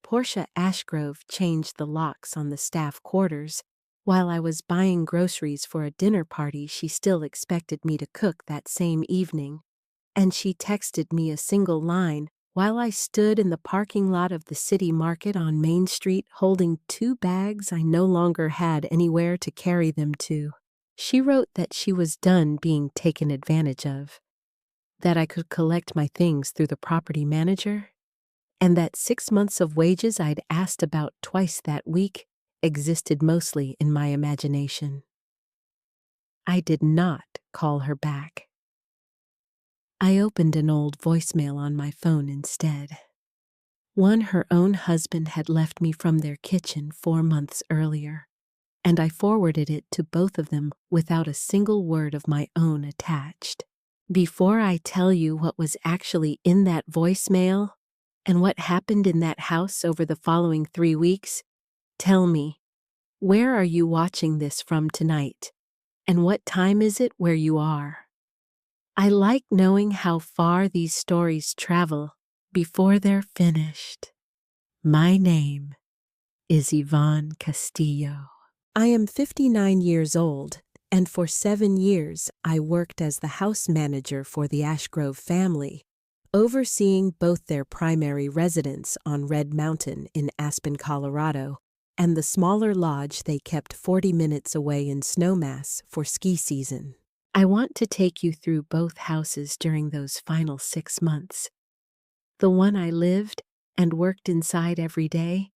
Portia Ashgrove changed the locks on the staff quarters while I was buying groceries for a dinner party she still expected me to cook that same evening, and she texted me a single line while I stood in the parking lot of the city market on Main Street holding 2 bags I no longer had anywhere to carry them to. She wrote that she was done being taken advantage of, that I could collect my things through the property manager, and that 6 months of wages I'd asked about twice that week existed mostly in my imagination. I did not call her back. I opened an old voicemail on my phone instead. One her own husband had left me from their kitchen 4 months earlier, and I forwarded it to both of them without a single word of my own attached. Before I tell you what was actually in that voicemail and what happened in that house over the following 3 weeks, tell me, where are you watching this from tonight? And what time is it where you are? I like knowing how far these stories travel before they're finished. My name is Yvonne Castillo. I am 59 years old, and for 7 years I worked as the house manager for the Ashgrove family, overseeing both their primary residence on Red Mountain in Aspen, Colorado, and the smaller lodge they kept 40 minutes away in Snowmass for ski season. I want to take you through both houses during those final 6 months. The one I lived and worked inside every day,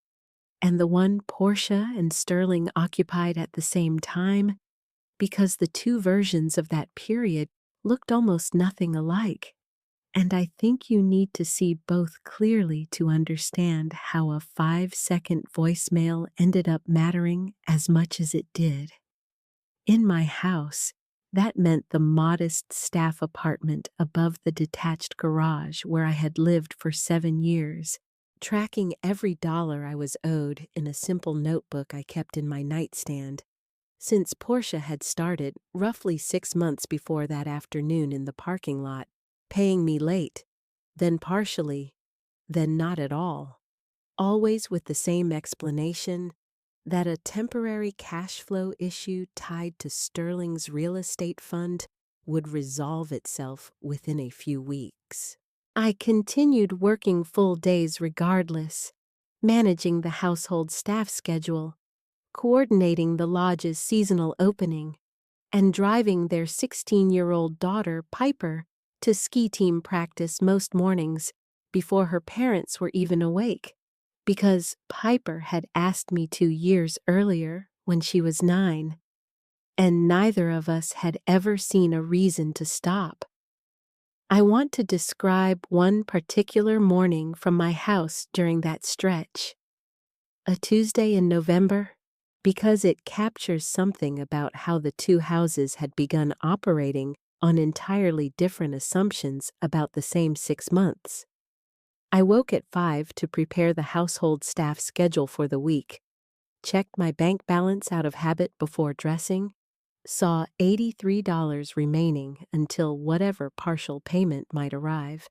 and the one Portia and Sterling occupied at the same time, because the 2 versions of that period looked almost nothing alike. And I think you need to see both clearly to understand how a 5-second voicemail ended up mattering as much as it did. In my house, that meant the modest staff apartment above the detached garage where I had lived for 7 years, tracking every dollar I was owed in a simple notebook I kept in my nightstand, since Portia had started roughly 6 months before that afternoon in the parking lot, paying me late, then partially, then not at all, always with the same explanation that a temporary cash flow issue tied to Sterling's real estate fund would resolve itself within a few weeks. I continued working full days regardless, managing the household staff schedule, coordinating the lodge's seasonal opening, and driving their 16-year-old daughter, Piper, to ski team practice most mornings before her parents were even awake, because Piper had asked me 2 years earlier when she was 9, and neither of us had ever seen a reason to stop. I want to describe one particular morning from my house during that stretch. A Tuesday in November, because it captures something about how the 2 houses had begun operating on entirely different assumptions about the same 6 months. I woke at 5 to prepare the household staff schedule for the week, checked my bank balance out of habit before dressing, saw $83 remaining until whatever partial payment might arrive,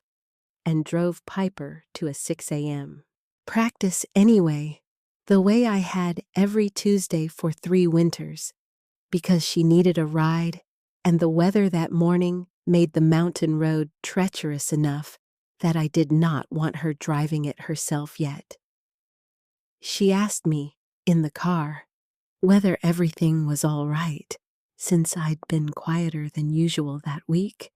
and drove Piper to a 6 a.m. practice anyway, the way I had every Tuesday for 3 winters, because she needed a ride, and the weather that morning made the mountain road treacherous enough that I did not want her driving it herself yet. She asked me, in the car, whether everything was all right, since I'd been quieter than usual that week,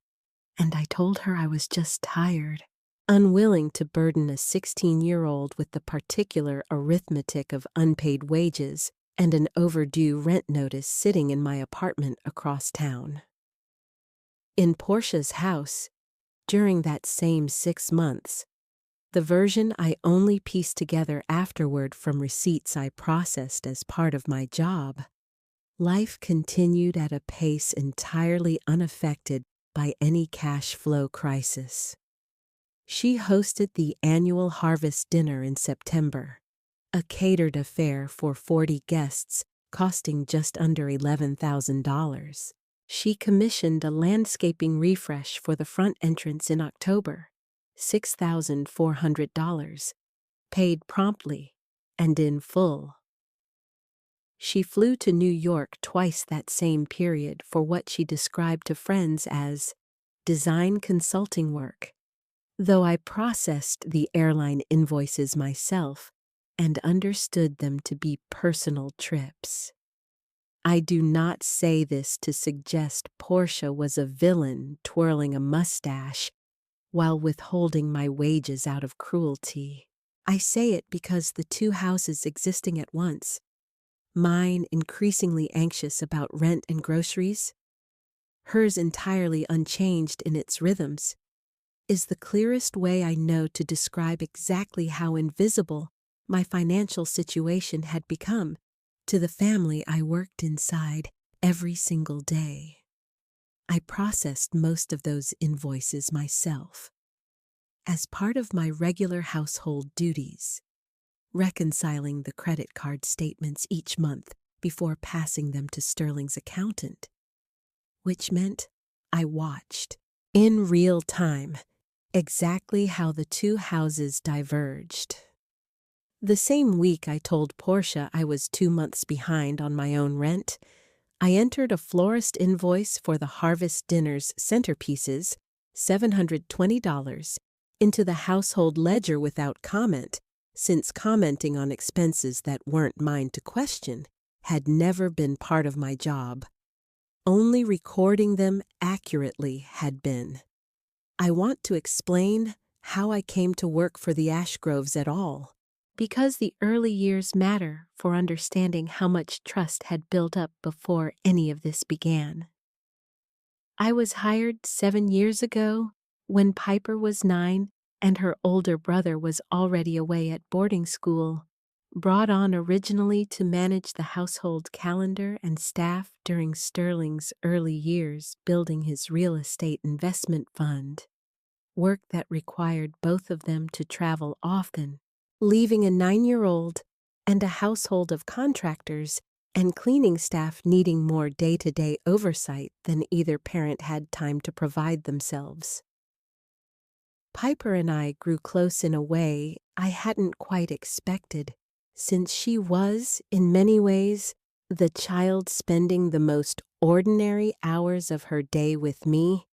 and I told her I was just tired, unwilling to burden a 16-year-old with the particular arithmetic of unpaid wages and an overdue rent notice sitting in my apartment across town. In Portia's house, during that same 6 months, the version I only pieced together afterward from receipts I processed as part of my job, life continued at a pace entirely unaffected by any cash flow crisis. She hosted the annual harvest dinner in September, a catered affair for 40 guests costing just under $11,000. She commissioned a landscaping refresh for the front entrance in October, $6,400, paid promptly and in full. She flew to New York twice that same period for what she described to friends as design consulting work, though I processed the airline invoices myself and understood them to be personal trips. I do not say this to suggest Portia was a villain twirling a mustache while withholding my wages out of cruelty. I say it because the two houses existing at once, mine increasingly anxious about rent and groceries, hers entirely unchanged in its rhythms, is the clearest way I know to describe exactly how invisible my financial situation had become to the family I worked inside every single day. I processed most of those invoices myself, as part of my regular household duties, reconciling the credit card statements each month before passing them to Sterling's accountant, which meant I watched, in real time, exactly how the two houses diverged. The same week I told Portia I was 2 months behind on my own rent, I entered a florist invoice for the Harvest Dinner's centerpieces, $720, into the household ledger without comment, since commenting on expenses that weren't mine to question had never been part of my job. Only recording them accurately had been. I want to explain how I came to work for the Ashgroves at all, because the early years matter for understanding how much trust had built up before any of this began. I was hired 7 years ago when Piper was 9 and her older brother was already away at boarding school, brought on originally to manage the household calendar and staff during Sterling's early years building his real estate investment fund, work that required both of them to travel often, leaving a 9-year-old and a household of contractors and cleaning staff needing more day-to-day oversight than either parent had time to provide themselves. Piper and I grew close in a way I hadn't quite expected, since she was, in many ways, the child spending the most ordinary hours of her day with me,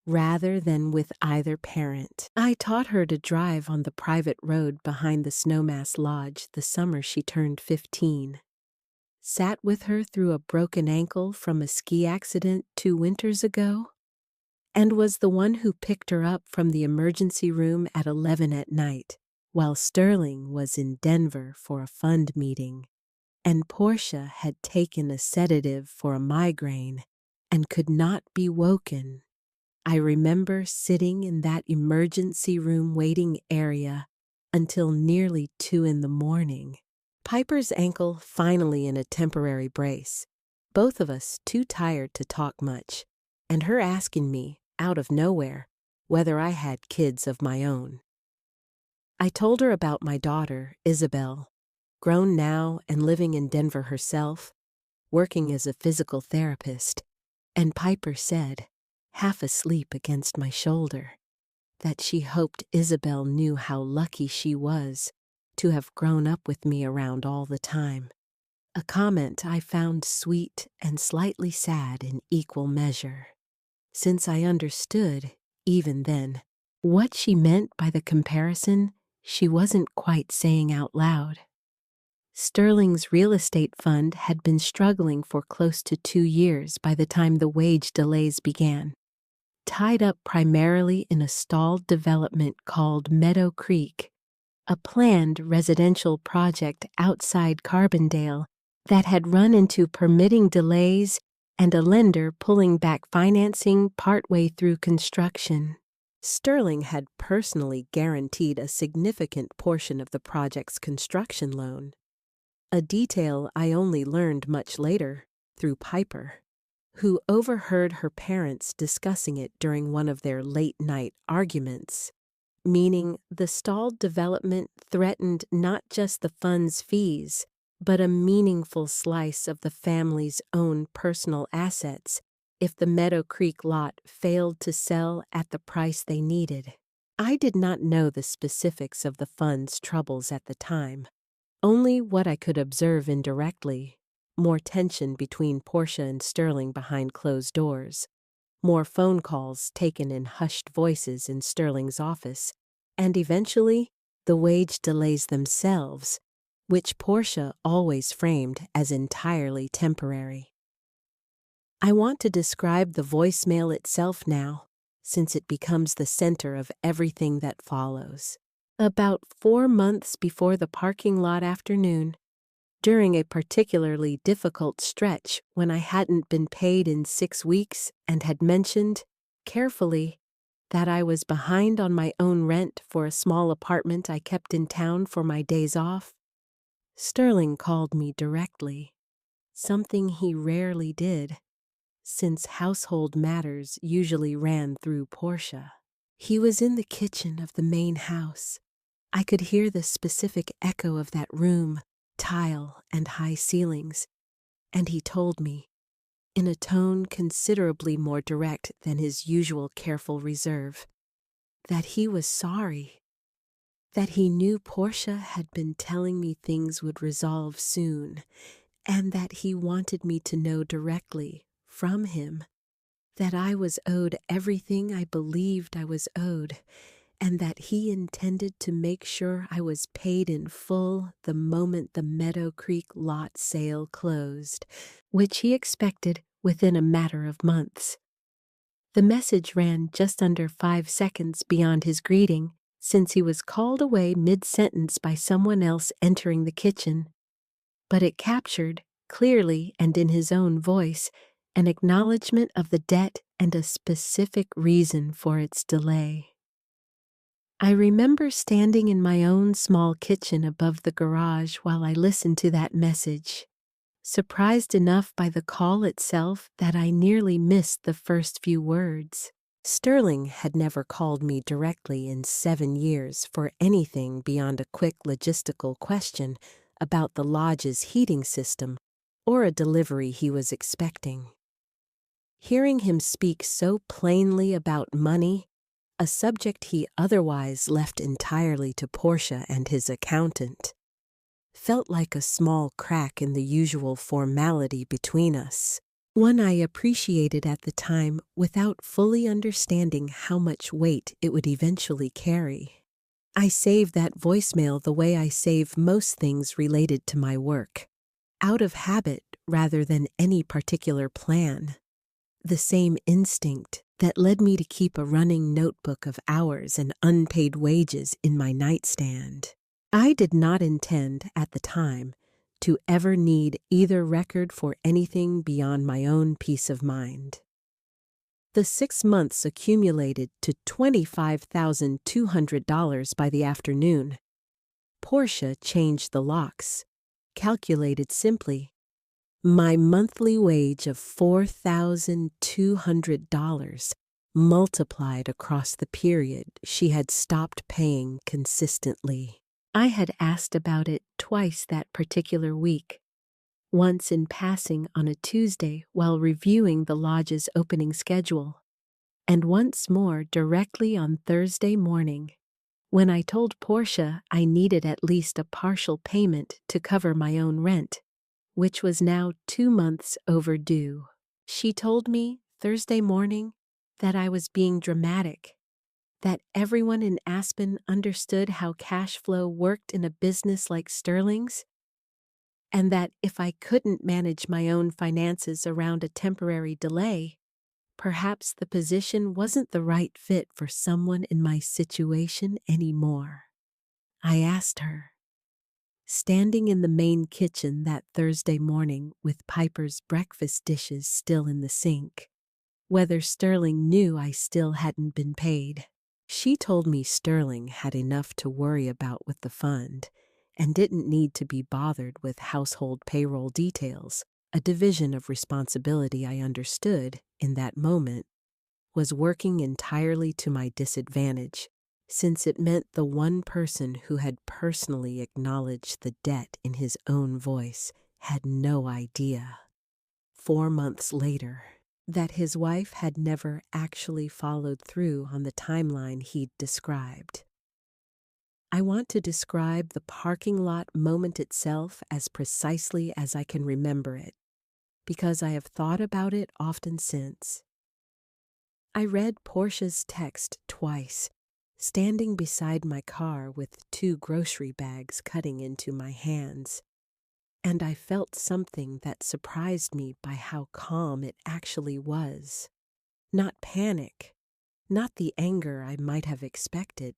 rather than with either parent. I taught her to drive on the private road behind the Snowmass Lodge the summer she turned 15. Sat with her through a broken ankle from a ski accident 2 winters ago, and was the one who picked her up from the emergency room at 11 at night, while Sterling was in Denver for a fund meeting, and Portia had taken a sedative for a migraine and could not be woken. I remember sitting in that emergency room waiting area until nearly 2 in the morning. Piper's ankle finally in a temporary brace, both of us too tired to talk much, and her asking me, out of nowhere, whether I had kids of my own. I told her about my daughter, Isabel, grown now and living in Denver herself, working as a physical therapist, and Piper said, half asleep against my shoulder, that she hoped Isabel knew how lucky she was to have grown up with me around all the time, a comment I found sweet and slightly sad in equal measure, since I understood, even then, what she meant by the comparison she wasn't quite saying out loud. Sterling's real estate fund had been struggling for close to 2 years by the time the wage delays began, tied up primarily in a stalled development called Meadow Creek, a planned residential project outside Carbondale that had run into permitting delays and a lender pulling back financing partway through construction. Sterling had personally guaranteed a significant portion of the project's construction loan, a detail I only learned much later through Piper, who overheard her parents discussing it during one of their late-night arguments, meaning the stalled development threatened not just the fund's fees, but a meaningful slice of the family's own personal assets if the Meadow Creek lot failed to sell at the price they needed. I did not know the specifics of the fund's troubles at the time, only what I could observe indirectly: more tension between Portia and Sterling behind closed doors, more phone calls taken in hushed voices in Sterling's office, and eventually the wage delays themselves, which Portia always framed as entirely temporary. I want to describe the voicemail itself now, since it becomes the center of everything that follows. About 4 months before the parking lot afternoon, during a particularly difficult stretch when I hadn't been paid in 6 weeks and had mentioned, carefully, that I was behind on my own rent for a small apartment I kept in town for my days off, Sterling called me directly, something he rarely did, since household matters usually ran through Portia. He was in the kitchen of the main house. I could hear the specific echo of that room, tile and high ceilings, and he told me, in a tone considerably more direct than his usual careful reserve, that he was sorry, that he knew Portia had been telling me things would resolve soon, and that he wanted me to know directly, from him, that I was owed everything I believed I was owed, and that he intended to make sure I was paid in full the moment the Meadow Creek lot sale closed, which he expected within a matter of months. The message ran just under 5 seconds beyond his greeting, since he was called away mid-sentence by someone else entering the kitchen, but it captured, clearly and in his own voice, an acknowledgement of the debt and a specific reason for its delay. I remember standing in my own small kitchen above the garage while I listened to that message, surprised enough by the call itself that I nearly missed the first few words. Sterling had never called me directly in 7 years for anything beyond a quick logistical question about the lodge's heating system or a delivery he was expecting. Hearing him speak so plainly about money, a subject he otherwise left entirely to Portia and his accountant, felt like a small crack in the usual formality between us, one I appreciated at the time without fully understanding how much weight it would eventually carry. I saved that voicemail the way I save most things related to my work, out of habit rather than any particular plan. The same instinct that led me to keep a running notebook of hours and unpaid wages in my nightstand. I did not intend, at the time, to ever need either record for anything beyond my own peace of mind. The 6 months accumulated to $25,200 by the afternoon. Portia changed the locks, calculated simply. My monthly wage of $4,200 multiplied across the period she had stopped paying consistently. I had asked about it twice that particular week, once in passing on a Tuesday while reviewing the lodge's opening schedule, and once more directly on Thursday morning, when I told Portia I needed at least a partial payment to cover my own rent, which was now 2 months overdue. She told me Thursday morning that I was being dramatic, that everyone in Aspen understood how cash flow worked in a business like Sterling's, and that if I couldn't manage my own finances around a temporary delay, perhaps the position wasn't the right fit for someone in my situation anymore. I asked her, standing in the main kitchen that Thursday morning with Piper's breakfast dishes still in the sink, whether Sterling knew I still hadn't been paid. She told me Sterling had enough to worry about with the fund and didn't need to be bothered with household payroll details, a division of responsibility I understood, in that moment, was working entirely to my disadvantage, since it meant the one person who had personally acknowledged the debt in his own voice had no idea. 4 months later, that his wife had never actually followed through on the timeline he'd described. I want to describe the parking lot moment itself as precisely as I can remember it, because I have thought about it often since. I read Portia's text twice, standing beside my car with 2 grocery bags cutting into my hands, and I felt something that surprised me by how calm it actually was. Not panic, not the anger I might have expected,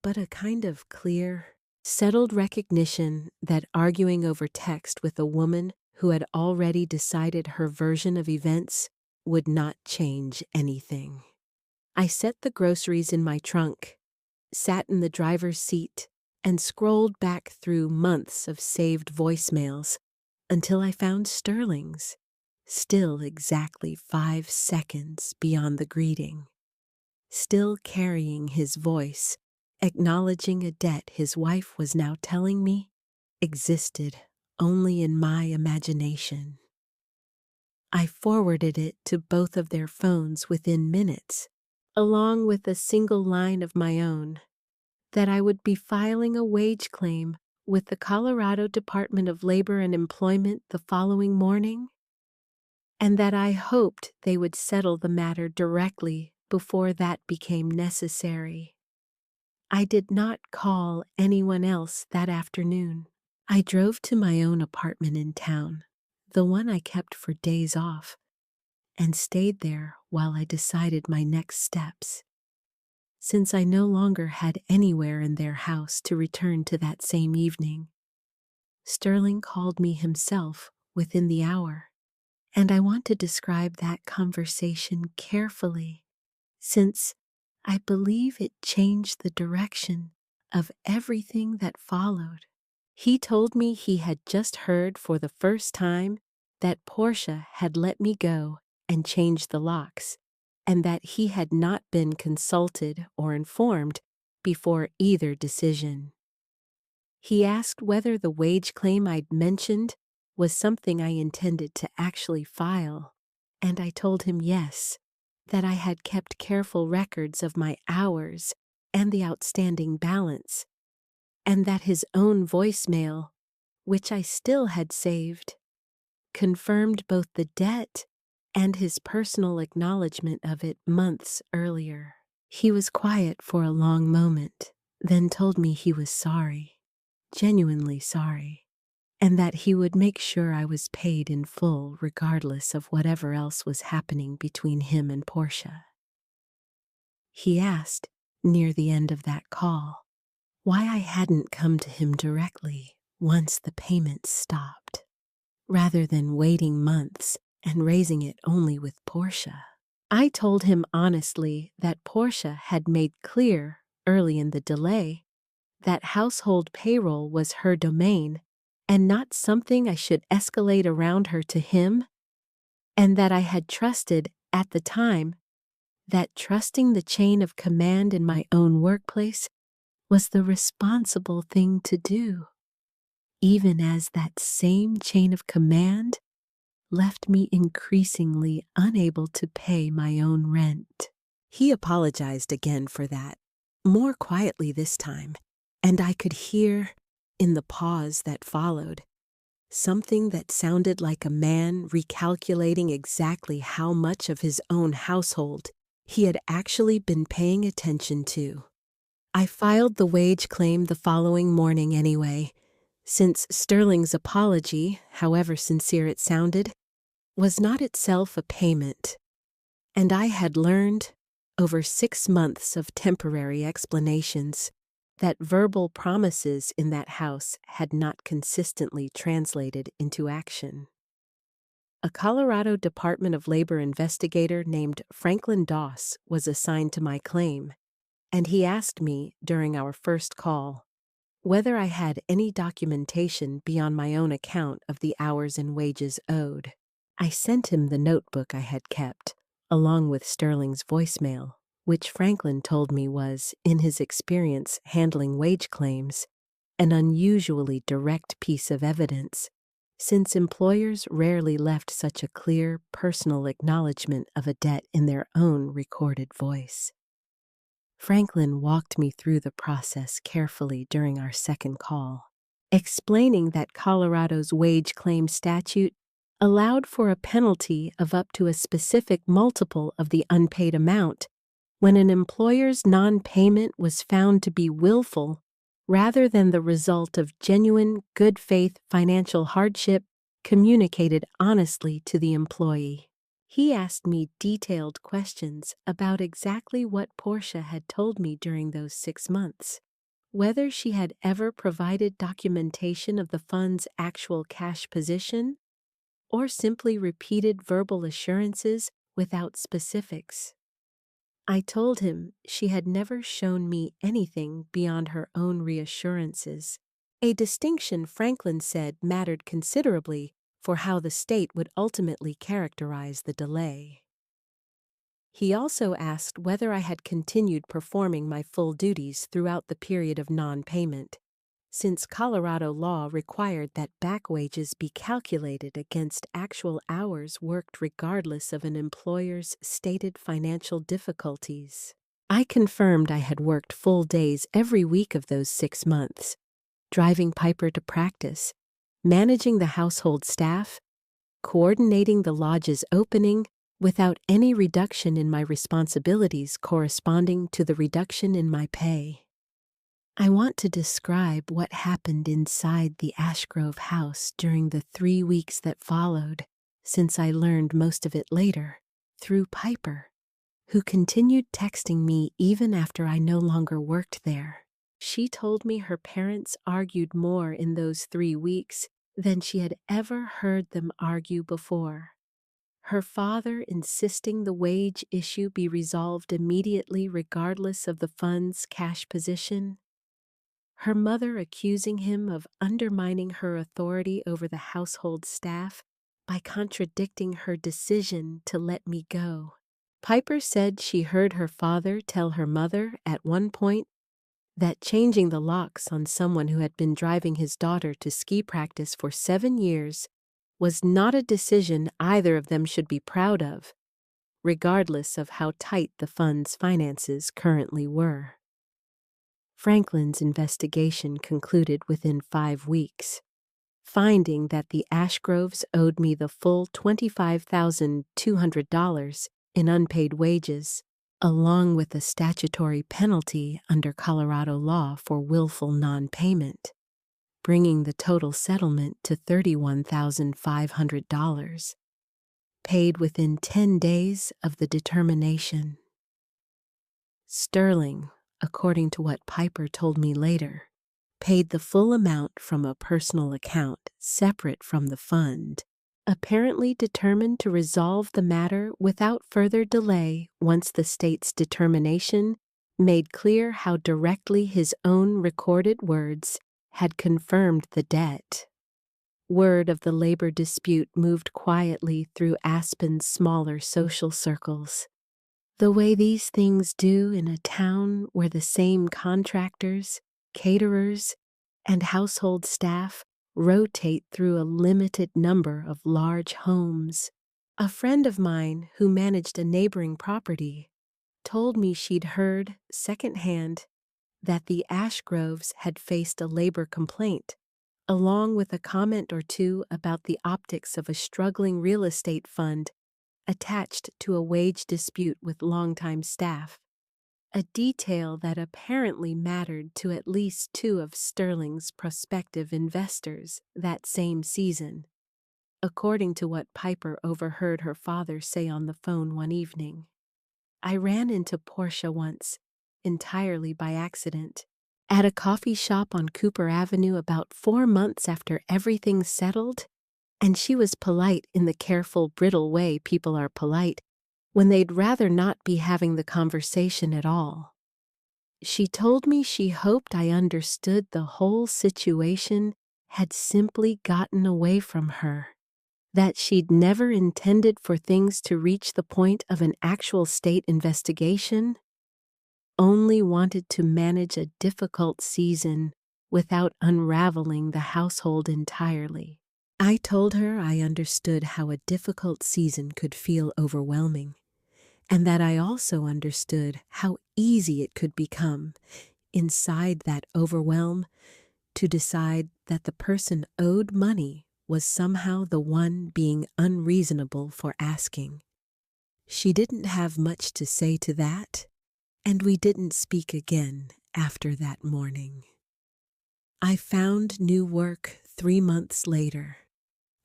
but a kind of clear, settled recognition that arguing over text with a woman who had already decided her version of events would not change anything. I set the groceries in my trunk, sat in the driver's seat, and scrolled back through months of saved voicemails until I found Sterling's, still exactly 5 seconds beyond the greeting, still carrying his voice, acknowledging a debt his wife was now telling me existed only in my imagination. I forwarded it to both of their phones within minutes, along with a single line of my own, that I would be filing a wage claim with the Colorado Department of Labor and Employment the following morning, and that I hoped they would settle the matter directly before that became necessary. I did not call anyone else that afternoon. I drove to my own apartment in town, the one I kept for days off, and stayed there while I decided my next steps. Since I no longer had anywhere in their house to return to that same evening, Sterling called me himself within the hour, and I want to describe that conversation carefully, since I believe it changed the direction of everything that followed. He told me he had just heard for the first time that Portia had let me go and change the locks, and that he had not been consulted or informed before either decision. He asked whether the wage claim I'd mentioned was something I intended to actually file, and I told him yes, that I had kept careful records of my hours and the outstanding balance, and that his own voicemail, which I still had saved, confirmed both the debt and his personal acknowledgement of it months earlier. He was quiet for a long moment, then told me he was sorry, genuinely sorry, and that he would make sure I was paid in full regardless of whatever else was happening between him and Portia. He asked, near the end of that call, why I hadn't come to him directly once the payments stopped, rather than waiting months and raising it only with Portia. I told him honestly that Portia had made clear early in the delay that household payroll was her domain and not something I should escalate around her to him, and that I had trusted at the time that trusting the chain of command in my own workplace was the responsible thing to do, even as that same chain of command left me increasingly unable to pay my own rent. He apologized again for that, more quietly this time, and I could hear, in the pause that followed, something that sounded like a man recalculating exactly how much of his own household he had actually been paying attention to. I filed the wage claim the following morning anyway, since Sterling's apology, however sincere it sounded, was not itself a payment, and I had learned, over 6 months of temporary explanations, that verbal promises in that house had not consistently translated into action. A Colorado Department of Labor investigator named Franklin Doss was assigned to my claim, and he asked me during our first call whether I had any documentation beyond my own account of the hours and wages owed. I sent him the notebook I had kept, along with Sterling's voicemail, which Franklin told me was, in his experience handling wage claims, an unusually direct piece of evidence since employers rarely left such a clear, personal acknowledgement of a debt in their own recorded voice. Franklin walked me through the process carefully during our second call, explaining that Colorado's wage claim statute allowed for a penalty of up to a specific multiple of the unpaid amount when an employer's non-payment was found to be willful rather than the result of genuine, good-faith financial hardship communicated honestly to the employee. He asked me detailed questions about exactly what Portia had told me during those 6 months, whether she had ever provided documentation of the fund's actual cash position, or simply repeated verbal assurances without specifics. I told him she had never shown me anything beyond her own reassurances, a distinction Franklin said mattered considerably for how the state would ultimately characterize the delay. He also asked whether I had continued performing my full duties throughout the period of non-payment, since Colorado law required that back wages be calculated against actual hours worked regardless of an employer's stated financial difficulties. I confirmed I had worked full days every week of those 6 months, driving Piper to practice, managing the household staff, coordinating the lodge's opening, without any reduction in my responsibilities corresponding to the reduction in my pay. I want to describe what happened inside the Ashgrove house during the 3 weeks that followed, since I learned most of it later, through Piper, who continued texting me even after I no longer worked there. She told me her parents argued more in those 3 weeks than she had ever heard them argue before. Her father insisting the wage issue be resolved immediately regardless of the fund's cash position. Her mother accusing him of undermining her authority over the household staff by contradicting her decision to let me go. Piper said she heard her father tell her mother at one point that changing the locks on someone who had been driving his daughter to ski practice for 7 years was not a decision either of them should be proud of, regardless of how tight the fund's finances currently were. Franklin's investigation concluded within 5 weeks, finding that the Ashgroves owed me the full $25,200 in unpaid wages, along with a statutory penalty under Colorado law for willful non-payment, bringing the total settlement to $31,500, paid within 10 days of the determination. Sterling, according to what Piper told me later, paid the full amount from a personal account separate from the fund, apparently determined to resolve the matter without further delay once the state's determination made clear how directly his own recorded words had confirmed the debt. Word of the labor dispute moved quietly through Aspen's smaller social circles, the way these things do in a town where the same contractors, caterers, and household staff rotate through a limited number of large homes. A friend of mine who managed a neighboring property told me she'd heard, secondhand, that the Ashgroves had faced a labor complaint, along with a comment or two about the optics of a struggling real estate fund attached to a wage dispute with longtime staff, a detail that apparently mattered to at least 2 of Sterling's prospective investors that same season, according to what Piper overheard her father say on the phone one evening. I ran into Portia once, entirely by accident, at a coffee shop on Cooper Avenue about 4 months after everything settled, and she was polite in the careful, brittle way people are polite when they'd rather not be having the conversation at all. She told me she hoped I understood the whole situation had simply gotten away from her, that she'd never intended for things to reach the point of an actual state investigation, only wanted to manage a difficult season without unraveling the household entirely. I told her I understood how a difficult season could feel overwhelming, and that I also understood how easy it could become, inside that overwhelm, to decide that the person owed money was somehow the one being unreasonable for asking. She didn't have much to say to that, and we didn't speak again after that morning. I found new work 3 months later,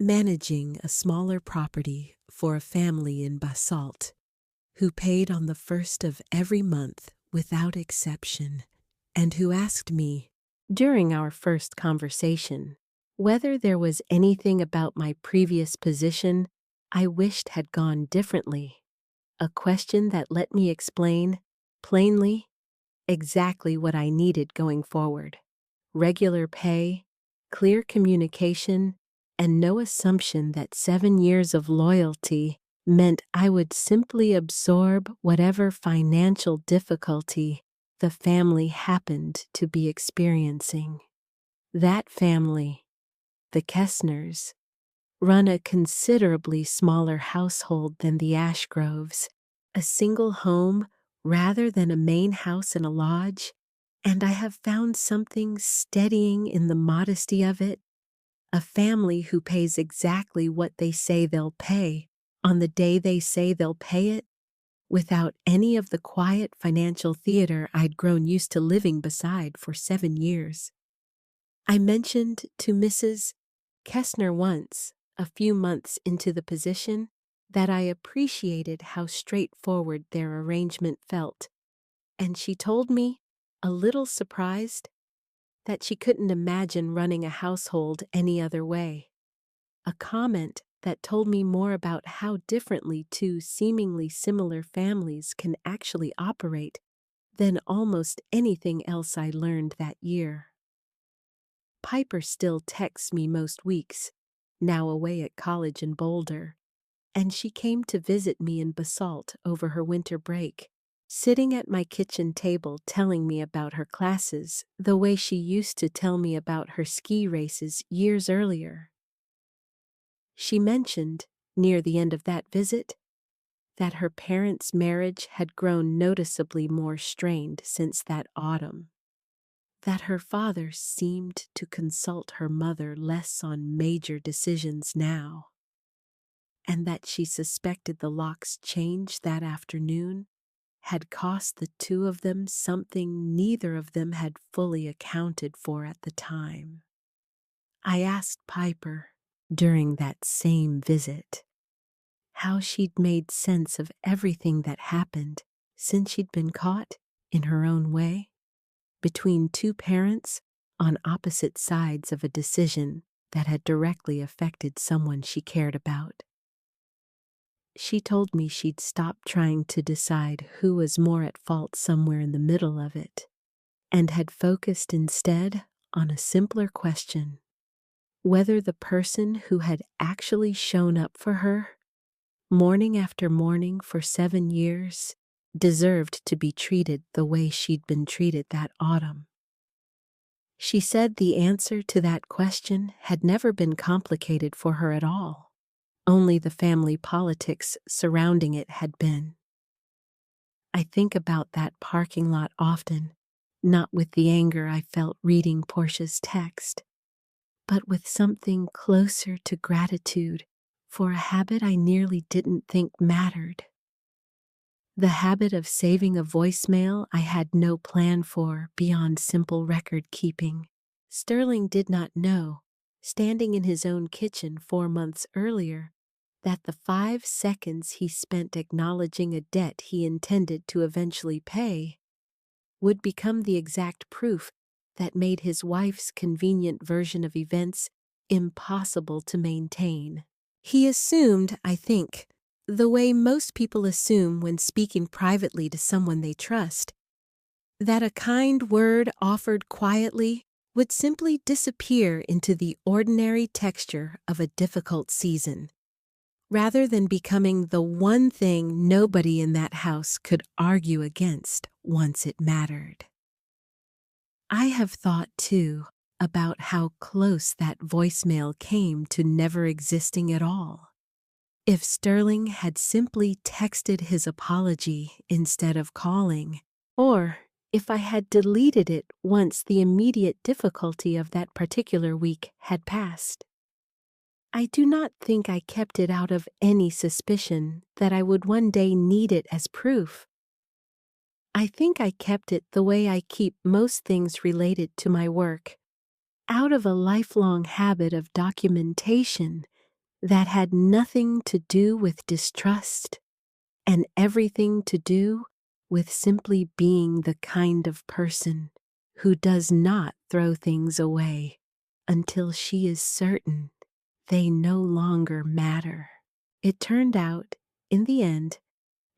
managing a smaller property for a family in Basalt, who paid on the first of every month without exception, and who asked me, during our first conversation, whether there was anything about my previous position I wished had gone differently, a question that let me explain, plainly, exactly what I needed going forward: regular pay, clear communication, and no assumption that 7 years of loyalty meant I would simply absorb whatever financial difficulty the family happened to be experiencing. That family, the Kessners, run a considerably smaller household than the Ashgroves, a single home rather than a main house and a lodge, and I have found something steadying in the modesty of it. A family who pays exactly what they say they'll pay on the day they say they'll pay it, without any of the quiet financial theater I'd grown used to living beside for 7 years. I mentioned to Mrs. Kessner once, a few months into the position, that I appreciated how straightforward their arrangement felt, and she told me, a little surprised, that she couldn't imagine running a household any other way. A comment that told me more about how differently two seemingly similar families can actually operate than almost anything else I learned that year. Piper still texts me most weeks, now away at college in Boulder, and she came to visit me in Basalt over her winter break, sitting at my kitchen table telling me about her classes the way she used to tell me about her ski races years earlier. She mentioned, near the end of that visit, that her parents' marriage had grown noticeably more strained since that autumn, that her father seemed to consult her mother less on major decisions now, and that she suspected the lock's change that afternoon had cost the two of them something neither of them had fully accounted for at the time. I asked Piper, during that same visit, how she'd made sense of everything that happened since she'd been caught, in her own way, between two parents on opposite sides of a decision that had directly affected someone she cared about. She told me she'd stopped trying to decide who was more at fault somewhere in the middle of it, and had focused instead on a simpler question: whether the person who had actually shown up for her, morning after morning for 7 years, deserved to be treated the way she'd been treated that autumn. She said the answer to that question had never been complicated for her at all. Only the family politics surrounding it had been. I think about that parking lot often, not with the anger I felt reading Portia's text, but with something closer to gratitude for a habit I nearly didn't think mattered. The habit of saving a voicemail I had no plan for beyond simple record keeping. Sterling did not know, standing in his own kitchen 4 months earlier, that the 5 seconds he spent acknowledging a debt he intended to eventually pay would become the exact proof that made his wife's convenient version of events impossible to maintain. He assumed, I think, the way most people assume when speaking privately to someone they trust, that a kind word offered quietly would simply disappear into the ordinary texture of a difficult season, rather than becoming the one thing nobody in that house could argue against once it mattered. I have thought, too, about how close that voicemail came to never existing at all. If Sterling had simply texted his apology instead of calling, or if I had deleted it once the immediate difficulty of that particular week had passed. I do not think I kept it out of any suspicion that I would one day need it as proof. I think I kept it the way I keep most things related to my work, out of a lifelong habit of documentation that had nothing to do with distrust and everything to do with simply being the kind of person who does not throw things away until she is certain they no longer matter. It turned out, in the end,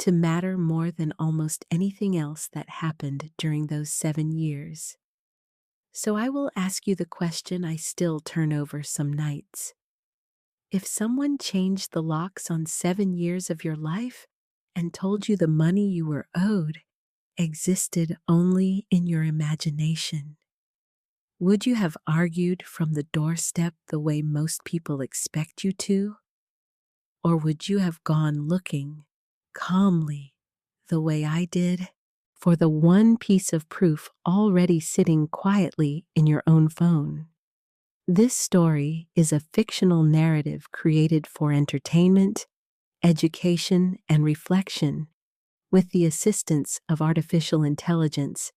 to matter more than almost anything else that happened during those 7 years. So I will ask you the question I still turn over some nights. If someone changed the locks on 7 years of your life and told you the money you were owed existed only in your imagination, would you have argued from the doorstep the way most people expect you to? Or would you have gone looking calmly the way I did for the one piece of proof already sitting quietly in your own phone? This story is a fictional narrative created for entertainment, education, and reflection with the assistance of artificial intelligence,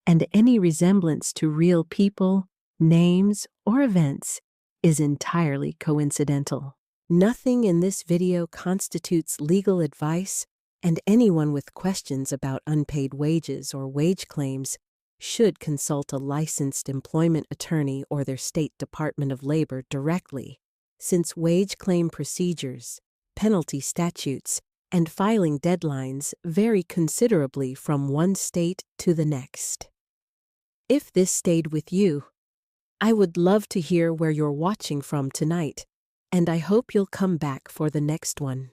and any resemblance to real people, names, or events is entirely coincidental. Nothing in this video constitutes legal advice, and anyone with questions about unpaid wages or wage claims should consult a licensed employment attorney or their state Department of Labor directly, since wage claim procedures, penalty statutes, and filing deadlines vary considerably from one state to the next. If this stayed with you, I would love to hear where you're watching from tonight, and I hope you'll come back for the next one.